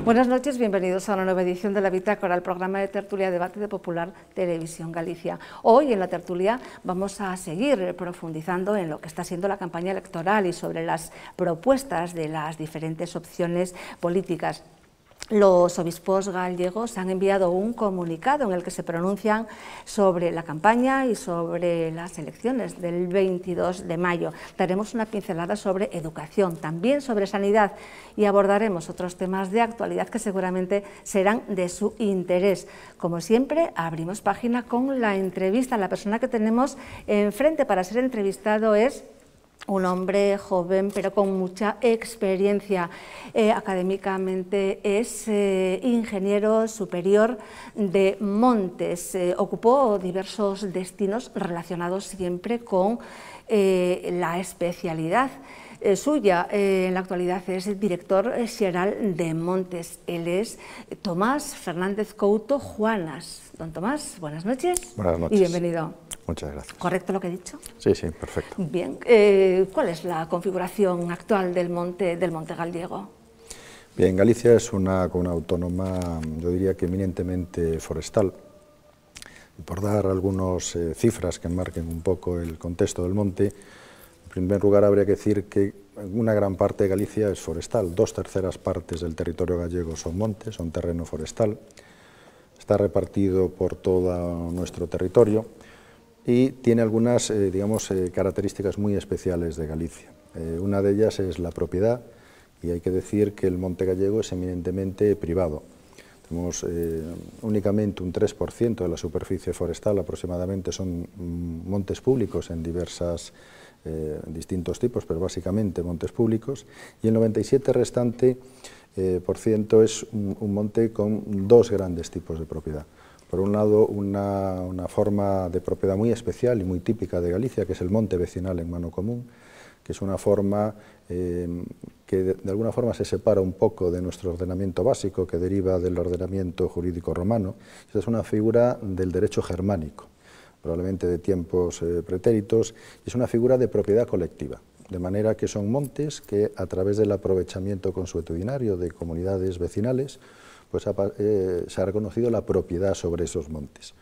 Buenas noches, bienvenidos a una nueva edición de la Bitácora, el programa de tertulia debate de Popular Televisión Galicia. Hoy en la tertulia vamos a seguir profundizando en lo que está siendo la campaña electoral y sobre las propuestas de las diferentes opciones políticas. Los obispos gallegos han enviado un comunicado en el que se pronuncian sobre la campaña y sobre las elecciones del 22 de mayo. Daremos una pincelada sobre educación, también sobre sanidad y abordaremos otros temas de actualidad que seguramente serán de su interés. Como siempre, abrimos página con la entrevista. La persona que tenemos enfrente para ser entrevistado es un hombre joven pero con mucha experiencia. Académicamente es ingeniero superior de montes. Ocupó diversos destinos relacionados siempre con la especialidad suya. En la actualidad es director xeral de Montes. Él es Tomás Fernández Couto Juanas. Don Tomás, buenas noches. Buenas noches. Y bienvenido. Muchas gracias. ¿Correcto lo que he dicho? Sí, sí, perfecto. Bien. ¿Cuál es la configuración actual del monte gallego? Bien, Galicia es una comunidad autónoma, yo diría que eminentemente forestal. Y por dar algunas cifras que marquen un poco el contexto del monte, en primer lugar habría que decir que una gran parte de Galicia es forestal. 2/3 partes del territorio gallego son montes, son terreno forestal. Está repartido por todo nuestro territorio y tiene algunas características muy especiales de Galicia. Una de ellas es la propiedad, y hay que decir que el monte gallego es eminentemente privado. Tenemos únicamente un 3% de la superficie forestal aproximadamente son montes públicos en distintos tipos, pero básicamente montes públicos, y el 97% restante es un monte con dos grandes tipos de propiedad. Por un lado, una forma de propiedad muy especial y muy típica de Galicia, que es el monte vecinal en mano común, que es una forma que de alguna forma se separa un poco de nuestro ordenamiento básico, que deriva del ordenamiento jurídico romano. Esta es una figura del derecho germánico, probablemente de tiempos pretéritos, y es una figura de propiedad colectiva, de manera que son montes que, a través del aprovechamiento consuetudinario de comunidades vecinales, pues se ha reconocido la propiedad sobre esos montes.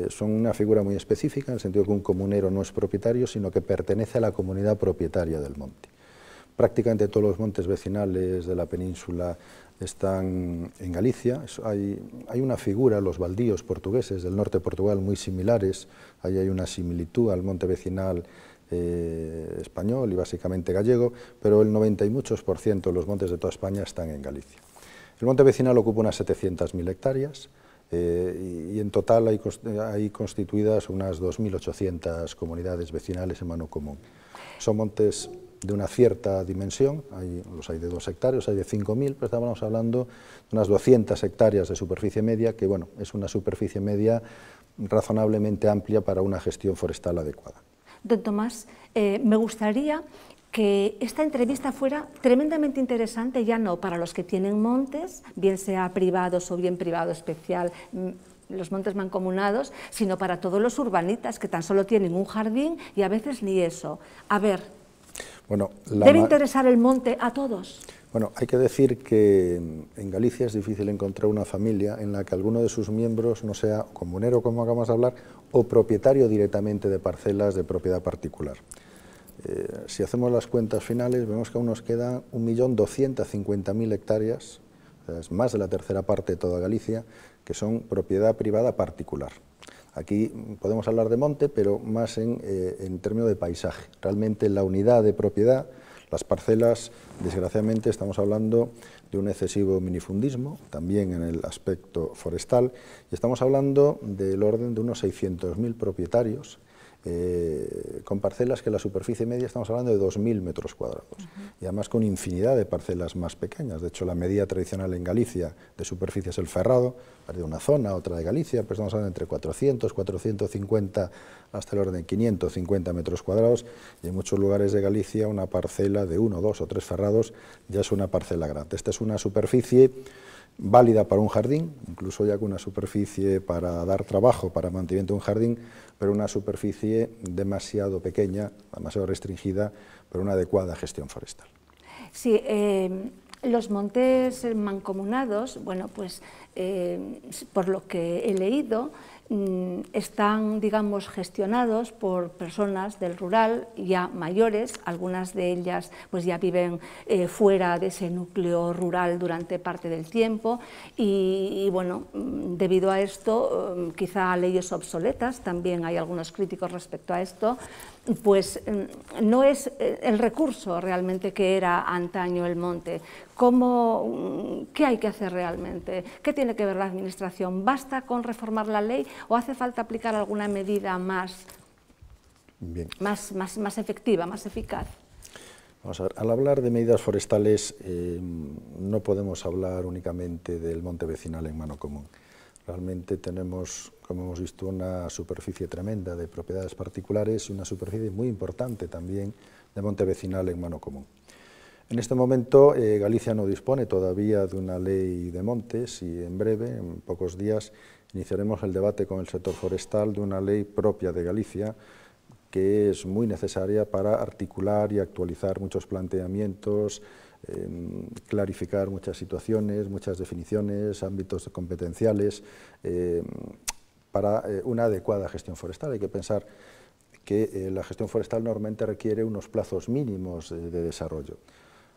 Son una figura muy específica, en el sentido que un comunero no es propietario, sino que pertenece a la comunidad propietaria del monte. Prácticamente todos los montes vecinales de la península están en Galicia. Hay una figura, los baldíos portugueses del norte de Portugal, muy similares. Ahí hay una similitud al monte vecinal español y básicamente gallego, pero el 90 y muchos % de los montes de toda España están en Galicia. El monte vecinal ocupa unas 700.000 hectáreas y en total hay constituidas unas 2.800 comunidades vecinales en mano común. Son montes de una cierta dimensión, los hay de 2 hectáreas, hay de 5.000, pero estábamos hablando de unas 200 hectáreas de superficie media, que bueno, es una superficie media razonablemente amplia para una gestión forestal adecuada. Don Tomás, me gustaría que esta entrevista fuera tremendamente interesante, ya no para los que tienen montes, bien sea privados o bien privado especial, los montes mancomunados, sino para todos los urbanitas que tan solo tienen un jardín y a veces ni eso. A ver, bueno, ¿debe interesar el monte a todos? Bueno, hay que decir que en Galicia es difícil encontrar una familia en la que alguno de sus miembros no sea comunero, como acabamos de hablar, o propietario directamente de parcelas de propiedad particular. Si hacemos las cuentas finales, vemos que aún nos quedan 1.250.000 hectáreas, o sea, es más de la tercera parte de toda Galicia, que son propiedad privada particular. Aquí podemos hablar de monte, pero más en términos de paisaje. Realmente la unidad de propiedad, las parcelas, desgraciadamente estamos hablando de un excesivo minifundismo, también en el aspecto forestal, y estamos hablando del orden de unos 600.000 propietarios, con parcelas que la superficie media estamos hablando de 2.000 metros cuadrados, y además con infinidad de parcelas más pequeñas. De hecho, la medida tradicional en Galicia de superficie es el ferrado, de una zona, otra de Galicia, pero estamos hablando entre 400, 450 hasta el orden de 550 metros cuadrados, y en muchos lugares de Galicia una parcela de 1, 2 o 3 ferrados ya es una parcela grande. Esta es una superficie válida para un jardín, incluso ya con una superficie para dar trabajo, para mantenimiento de un jardín, pero una superficie demasiado pequeña, demasiado restringida para una adecuada gestión forestal. Sí, Los montes mancomunados, bueno, pues por lo que he leído, están, digamos, gestionados por personas del rural ya mayores, algunas de ellas pues ya viven fuera de ese núcleo rural durante parte del tiempo y bueno, debido a esto, quizá leyes obsoletas, también hay algunos críticos respecto a esto, pues no es el recurso realmente que era antaño el monte. ¿Qué hay que hacer realmente? ¿Qué tiene que ver la Administración? ¿Basta con reformar la ley o hace falta aplicar alguna medida más efectiva, más eficaz? Vamos a ver, al hablar de medidas forestales no podemos hablar únicamente del monte vecinal en mano común. Realmente tenemos, como hemos visto, una superficie tremenda de propiedades particulares y una superficie muy importante también de monte vecinal en mano común. En este momento Galicia no dispone todavía de una ley de montes y en breve, en pocos días, iniciaremos el debate con el sector forestal de una ley propia de Galicia que es muy necesaria para articular y actualizar muchos planteamientos, clarificar muchas situaciones, muchas definiciones, ámbitos competenciales, para una adecuada gestión forestal. Hay que pensar que la gestión forestal normalmente requiere unos plazos mínimos de desarrollo.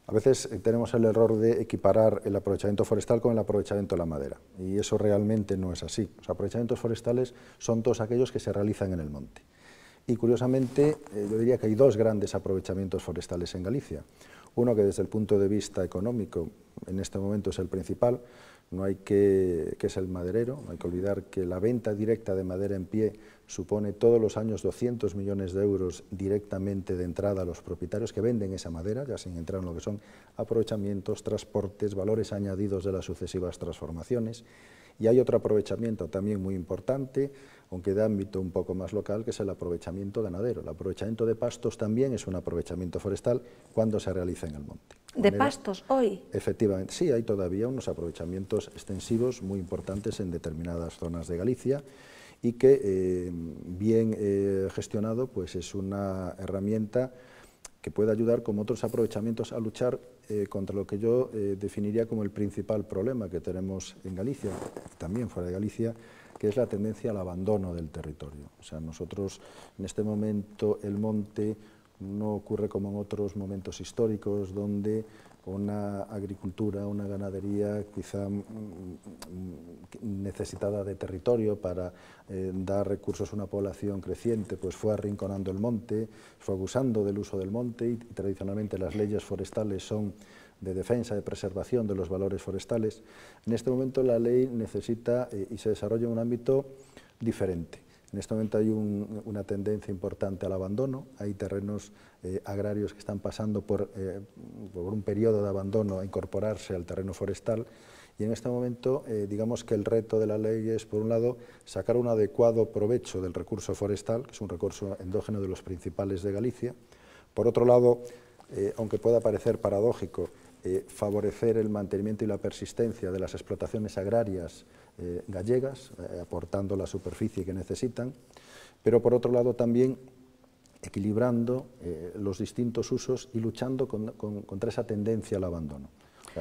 A veces tenemos el error de equiparar el aprovechamiento forestal con el aprovechamiento de la madera, y eso realmente no es así. Los aprovechamientos forestales son todos aquellos que se realizan en el monte. Y curiosamente, yo diría que hay dos grandes aprovechamientos forestales en Galicia. Uno que desde el punto de vista económico, en este momento es el principal, que es el maderero. No hay que olvidar que la venta directa de madera en pie supone todos los años 200 millones de euros directamente de entrada a los propietarios que venden esa madera, ya sin entrar en lo que son aprovechamientos, transportes, valores añadidos de las sucesivas transformaciones. Y hay otro aprovechamiento también muy importante, aunque de ámbito un poco más local, que es el aprovechamiento ganadero. El aprovechamiento de pastos también es un aprovechamiento forestal cuando se realiza en el monte. ¿De pastos hoy? Efectivamente, sí, hay todavía unos aprovechamientos extensivos muy importantes en determinadas zonas de Galicia y que, bien gestionado, pues es una herramienta que puede ayudar, como otros aprovechamientos, a luchar contra lo que yo definiría como el principal problema que tenemos en Galicia, también fuera de Galicia, que es la tendencia al abandono del territorio. O sea, nosotros, en este momento, el monte no ocurre como en otros momentos históricos, donde una agricultura, una ganadería quizá necesitada de territorio para dar recursos a una población creciente, pues fue arrinconando el monte, fue abusando del uso del monte y tradicionalmente las leyes forestales son de defensa, de preservación de los valores forestales. En este momento la ley necesita y se desarrolla en un ámbito diferente. En este momento hay una tendencia importante al abandono, hay terrenos agrarios que están pasando por un periodo de abandono a incorporarse al terreno forestal y en este momento digamos que el reto de la ley es, por un lado, sacar un adecuado provecho del recurso forestal, que es un recurso endógeno de los principales de Galicia. Por otro lado, aunque pueda parecer paradójico, favorecer el mantenimiento y la persistencia de las explotaciones agrarias gallegas, aportando la superficie que necesitan, pero por otro lado también equilibrando los distintos usos y luchando contra esa tendencia al abandono.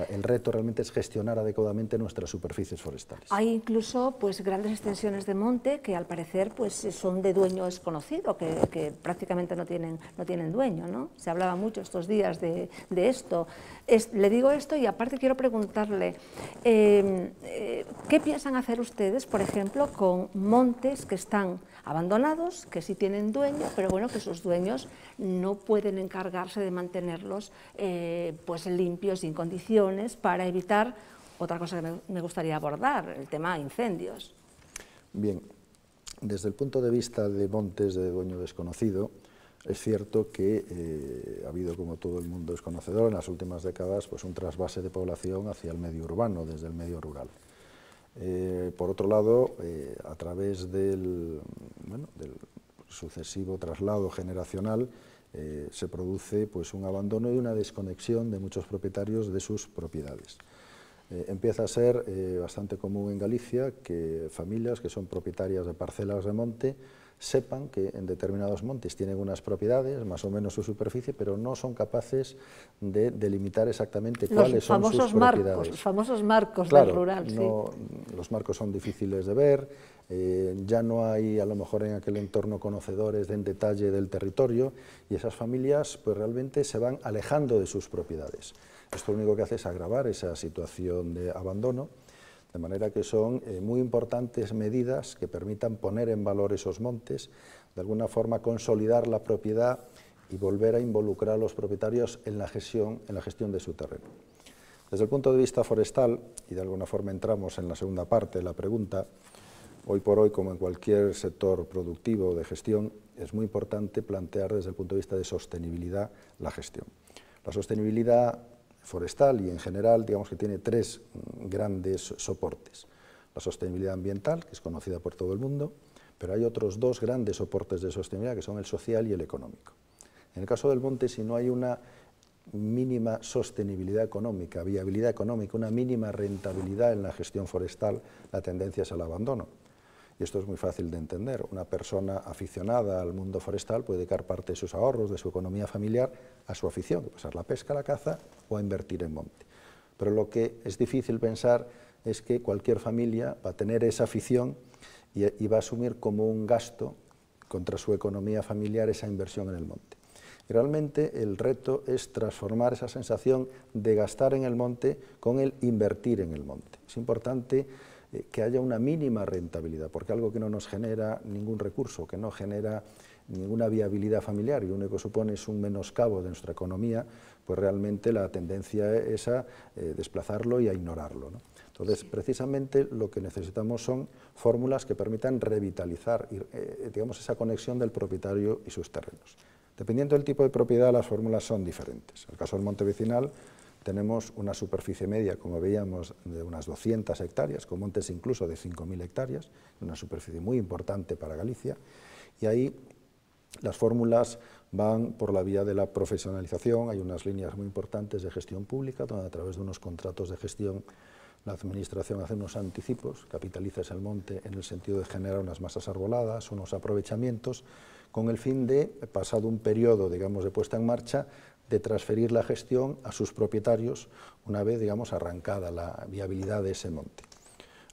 El reto realmente es gestionar adecuadamente nuestras superficies forestales. Hay incluso pues, grandes extensiones de monte que al parecer pues, son de dueño desconocido, que prácticamente no tienen dueño, ¿no? Se hablaba mucho estos días de esto. Le digo esto y aparte quiero preguntarle, ¿qué piensan hacer ustedes, por ejemplo, con montes que están abandonados, que sí tienen dueño, pero bueno, que sus dueños no pueden encargarse de mantenerlos pues limpios, sin condiciones, para evitar otra cosa que me gustaría abordar, el tema de incendios? Bien, desde el punto de vista de montes de dueño desconocido, es cierto que ha habido, como todo el mundo es conocedor, en las últimas décadas pues un trasvase de población hacia el medio urbano, desde el medio rural. Por otro lado, a través del sucesivo traslado generacional, se produce pues, un abandono y una desconexión de muchos propietarios de sus propiedades. Empieza a ser bastante común en Galicia que familias que son propietarias de parcelas de monte sepan que en determinados montes tienen unas propiedades, más o menos su superficie, pero no son capaces de delimitar exactamente cuáles son sus propiedades. Los famosos marcos Claro, del rural, no, sí. Los marcos son difíciles de ver, ya no hay a lo mejor en aquel entorno conocedores en detalle del territorio, y esas familias pues realmente se van alejando de sus propiedades. Esto lo único que hace es agravar esa situación de abandono, de manera que son muy importantes medidas que permitan poner en valor esos montes, de alguna forma consolidar la propiedad y volver a involucrar a los propietarios en la gestión de su terreno. Desde el punto de vista forestal, y de alguna forma entramos en la segunda parte de la pregunta, hoy por hoy, como en cualquier sector productivo de gestión, es muy importante plantear desde el punto de vista de sostenibilidad la gestión. La sostenibilidad forestal y en general, digamos que tiene tres grandes soportes. La sostenibilidad ambiental, que es conocida por todo el mundo, pero hay otros dos grandes soportes de sostenibilidad, que son el social y el económico. En el caso del monte, si no hay una mínima sostenibilidad económica, viabilidad económica, una mínima rentabilidad en la gestión forestal, la tendencia es al abandono. Y esto es muy fácil de entender. Una persona aficionada al mundo forestal puede dedicar parte de sus ahorros, de su economía familiar, a su afición, que puede ser la pesca, la caza o a invertir en monte. Pero lo que es difícil pensar es que cualquier familia va a tener esa afición y va a asumir como un gasto contra su economía familiar esa inversión en el monte. Y realmente el reto es transformar esa sensación de gastar en el monte con el invertir en el monte. Es importante que haya una mínima rentabilidad, porque algo que no nos genera ningún recurso, que no genera ninguna viabilidad familiar y lo único que supone es un menoscabo de nuestra economía, pues realmente la tendencia es a desplazarlo y a ignorarlo, ¿no? Entonces, precisamente lo que necesitamos son fórmulas que permitan revitalizar digamos, esa conexión del propietario y sus terrenos. Dependiendo del tipo de propiedad, las fórmulas son diferentes. En el caso del monte vecinal, tenemos una superficie media, como veíamos, de unas 200 hectáreas, con montes incluso de 5.000 hectáreas, una superficie muy importante para Galicia, y ahí las fórmulas van por la vía de la profesionalización. Hay unas líneas muy importantes de gestión pública, donde a través de unos contratos de gestión la administración hace unos anticipos, capitaliza el monte en el sentido de generar unas masas arboladas, unos aprovechamientos, con el fin de, pasado un periodo, digamos, de puesta en marcha, de transferir la gestión a sus propietarios una vez, digamos, arrancada la viabilidad de ese monte.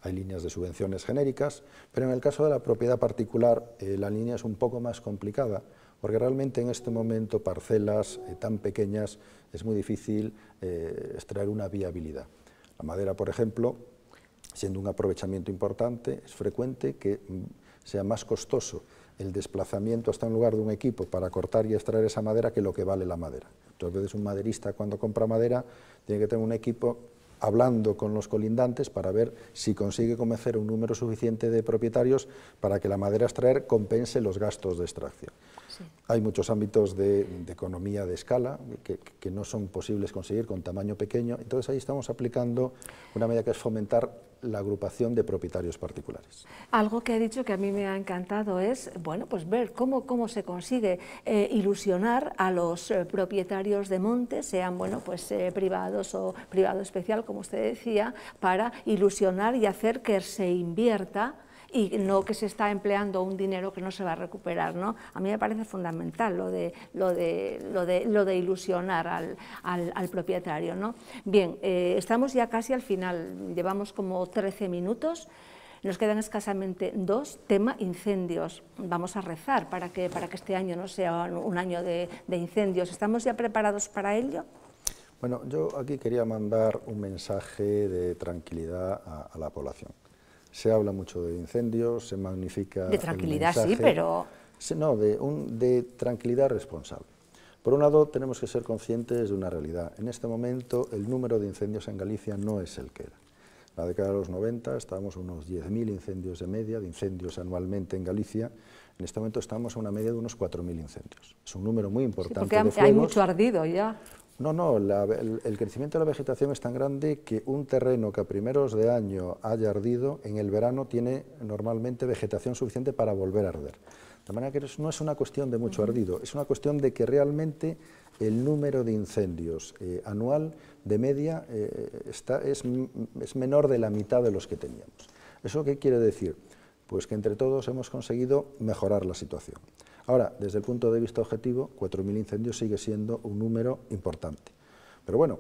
Hay líneas de subvenciones genéricas, pero en el caso de la propiedad particular la línea es un poco más complicada, porque realmente en este momento parcelas tan pequeñas es muy difícil extraer una viabilidad. La madera, por ejemplo, siendo un aprovechamiento importante, es frecuente que sea más costoso el desplazamiento hasta un lugar de un equipo para cortar y extraer esa madera que lo que vale la madera. Entonces, un maderista cuando compra madera tiene que tener un equipo hablando con los colindantes para ver si consigue convencer a un número suficiente de propietarios para que la madera a extraer compense los gastos de extracción. Sí. Hay muchos ámbitos de economía de escala que no son posibles conseguir con tamaño pequeño, entonces ahí estamos aplicando una medida que es fomentar la agrupación de propietarios particulares. Algo que ha dicho que a mí me ha encantado es, bueno, pues ver cómo se consigue ilusionar a los propietarios de montes, sean, bueno, pues privados o privado especial, como usted decía, para ilusionar y hacer que se invierta y no que se está empleando un dinero que no se va a recuperar, ¿no? A mí me parece fundamental lo de ilusionar al propietario, ¿no? Bien, estamos ya casi al final, llevamos como 13 minutos, nos quedan escasamente dos, tema incendios. Vamos a rezar para que este año no sea un año de incendios. ¿Estamos ya preparados para ello? Bueno, yo aquí quería mandar un mensaje de tranquilidad a la población. Se habla mucho de incendios, se magnifica de tranquilidad, el mensaje, sí, pero... No, de tranquilidad responsable. Por un lado, tenemos que ser conscientes de una realidad. En este momento, el número de incendios en Galicia no es el que era. En la década de los 90 estábamos a unos 10.000 incendios de media, de incendios anualmente en Galicia. En este momento estamos a una media de unos 4.000 incendios. Es un número muy importante, sí, porque de fuegos. Hay mucho ardido ya. No, el crecimiento de la vegetación es tan grande que un terreno que a primeros de año haya ardido, en el verano tiene normalmente vegetación suficiente para volver a arder. De manera que no es una cuestión de mucho ardido, es una cuestión de que realmente el número de incendios anual de media es menor de la mitad de los que teníamos. ¿Eso qué quiere decir? Pues que entre todos hemos conseguido mejorar la situación. Ahora, desde el punto de vista objetivo, 4.000 incendios sigue siendo un número importante. Pero bueno,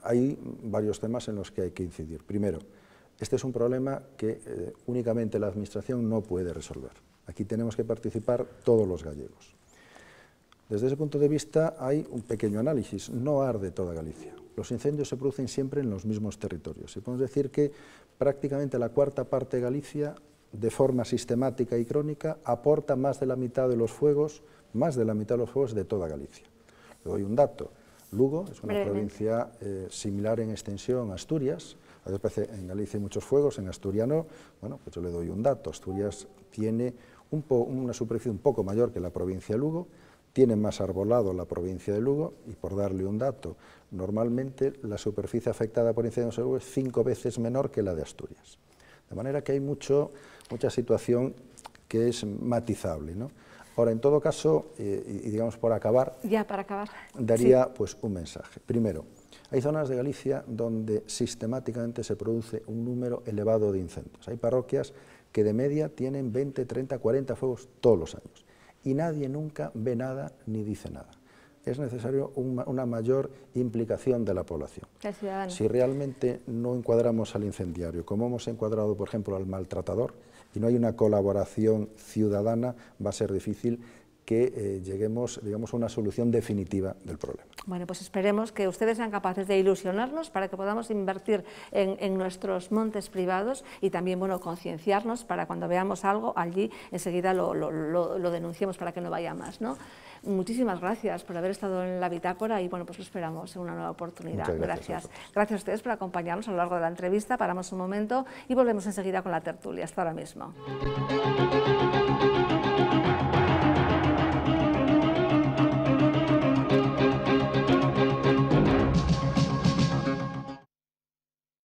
hay varios temas en los que hay que incidir. Primero, este es un problema que únicamente la Administración no puede resolver. Aquí tenemos que participar todos los gallegos. Desde ese punto de vista hay un pequeño análisis. No arde toda Galicia. Los incendios se producen siempre en los mismos territorios. Y podemos decir que prácticamente la cuarta parte de Galicia, de forma sistemática y crónica, aporta más de la mitad de los fuegos, de toda Galicia. Le doy un dato. Lugo es una provincia similar en extensión a Asturias. A veces en Galicia hay muchos fuegos, en Asturias no. Bueno, pues yo le doy un dato. Asturias tiene una superficie un poco mayor que la provincia de Lugo, tiene más arbolado la provincia de Lugo y, por darle un dato, normalmente la superficie afectada por incendios en Lugo es 5 veces menor que la de Asturias. De manera que hay mucha situación que es matizable, ¿no? Ahora, en todo caso, y digamos por acabar, daría pues un mensaje. Primero, hay zonas de Galicia donde sistemáticamente se produce un número elevado de incendios. Hay parroquias que de media tienen 20, 30, 40 fuegos todos los años y nadie nunca ve nada ni dice nada. Es necesario una mayor implicación de la población. Si realmente no encuadramos al incendiario, como hemos encuadrado, por ejemplo, al maltratador, y no hay una colaboración ciudadana, va a ser difícil que lleguemos, digamos, a una solución definitiva del problema. Bueno, pues esperemos que ustedes sean capaces de ilusionarnos para que podamos invertir en nuestros montes privados y también, bueno, concienciarnos para cuando veamos algo allí enseguida lo denunciemos para que no vaya más, ¿no? Muchísimas gracias por haber estado en la bitácora y, bueno, pues lo esperamos en una nueva oportunidad. Muchas gracias. Gracias a ustedes por acompañarnos a lo largo de la entrevista. Paramos un momento y volvemos enseguida con la tertulia. Hasta ahora mismo.